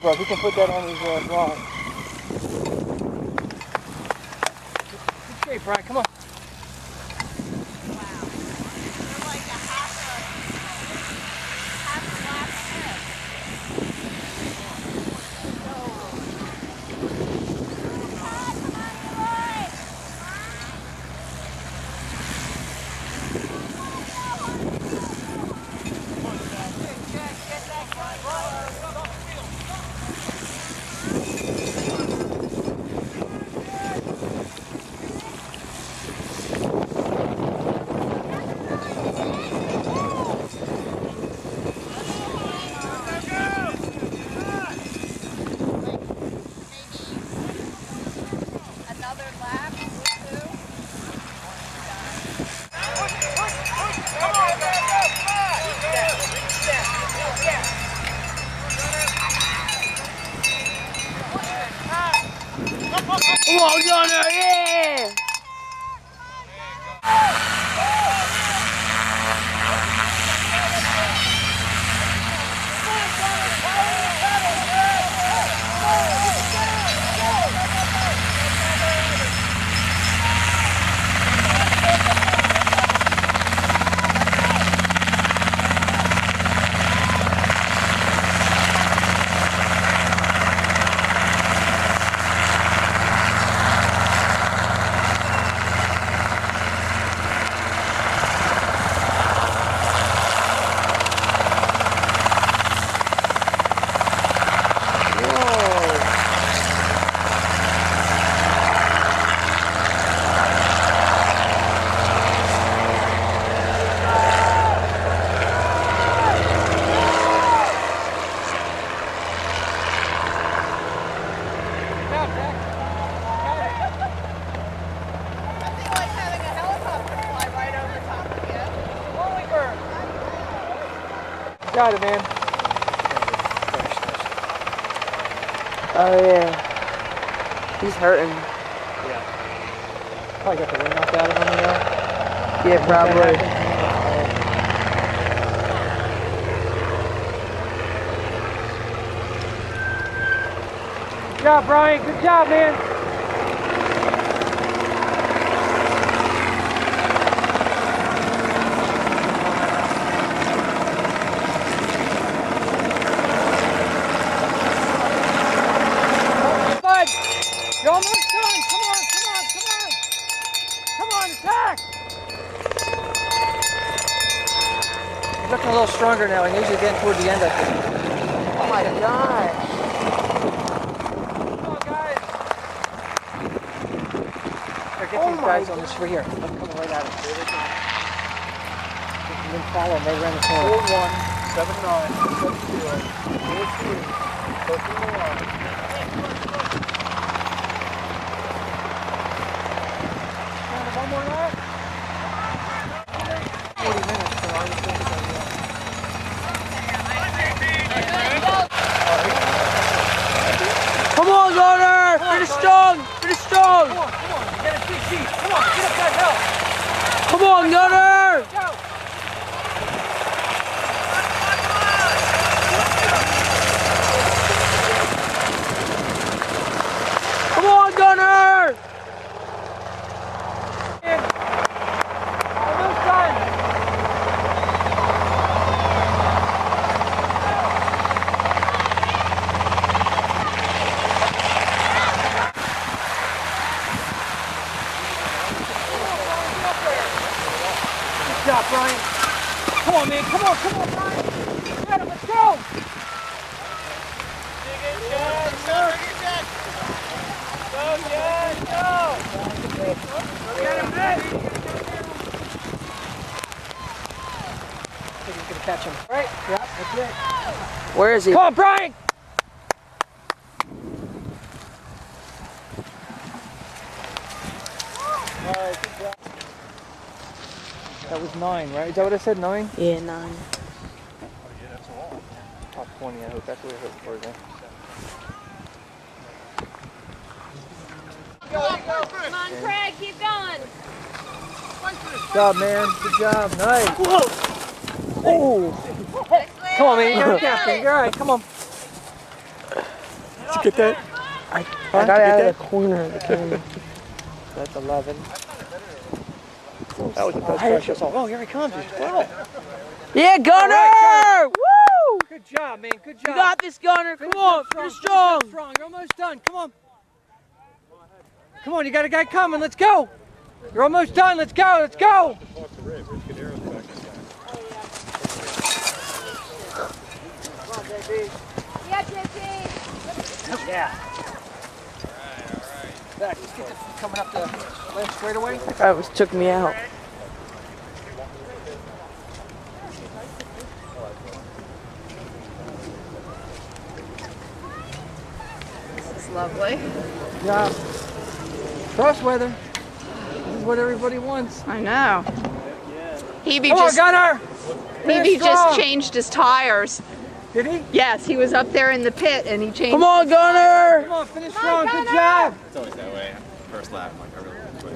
Bro, he can put that on his vlog. Good shape, Brian. Come on. Come on, Gunnar, yeah! Got it, man. Oh yeah. He's hurting. Yeah. Probably got the wind knocked out of him, you know? Yeah, probably. Good job, Brian. Good job, man. You're almost done. Come on, come on, come on. Come on, attack. He's looking a little stronger now. He's usually getting toward the end, I think. Oh my gosh. Come on, guys. Here, get these guys on this right here. I'm coming right at him. You can follow him right around the corner. 4-1, 7-9, 7-0, 4-2, 4-1. One more lap. 40 minutes, so I was thinking about that. Come on, Gunnar! Finish strong! Finish strong! Come on, come on. You got a big sheet. Come on, get up that hill. Come on, Gunnar! Go. Come on, Gunnar! Almost done. Good job, Brian. Come on, man. Come on, Brian. Get him. Let's go. Get him, man. I think he's gonna catch him. Right? Yeah, that's it. Where is he? Come on, Brian! That was 9, right? Is that what I said, 9? Yeah, 9. Oh yeah, that's a lot. Top 20, I hope that's what I hope for then. Come on, Craig, keep going. Good job, man. Good job. Nice. Whoa! Oh! Come on, man. You got it. You're all right. Come on. Get that? I got it out of the corner of the camera. That's 11. That was the best crash I saw. Oh, here he comes. He's 12. Yeah, Gunnar! Right, Woo! Good job, man. Good job. You got this, Gunnar. Come on, finish strong. Strong. You're almost done. Come on. Come on, you got a guy coming. Let's go. You're almost done. Let's go. Let's go. Yeah, JP. Yeah. Back. Just get this coming up the left straightaway. That guy was took me out. This is lovely. Yeah. Cross weather. This is what everybody wants. I know. Hebe Come on, Gunnar. Finish strong. just changed his tires. Did he? Yes, he was up there in the pit and he changed. Come on, Gunnar! Come on, finish strong. Good job. It's always that way. First lap, like I really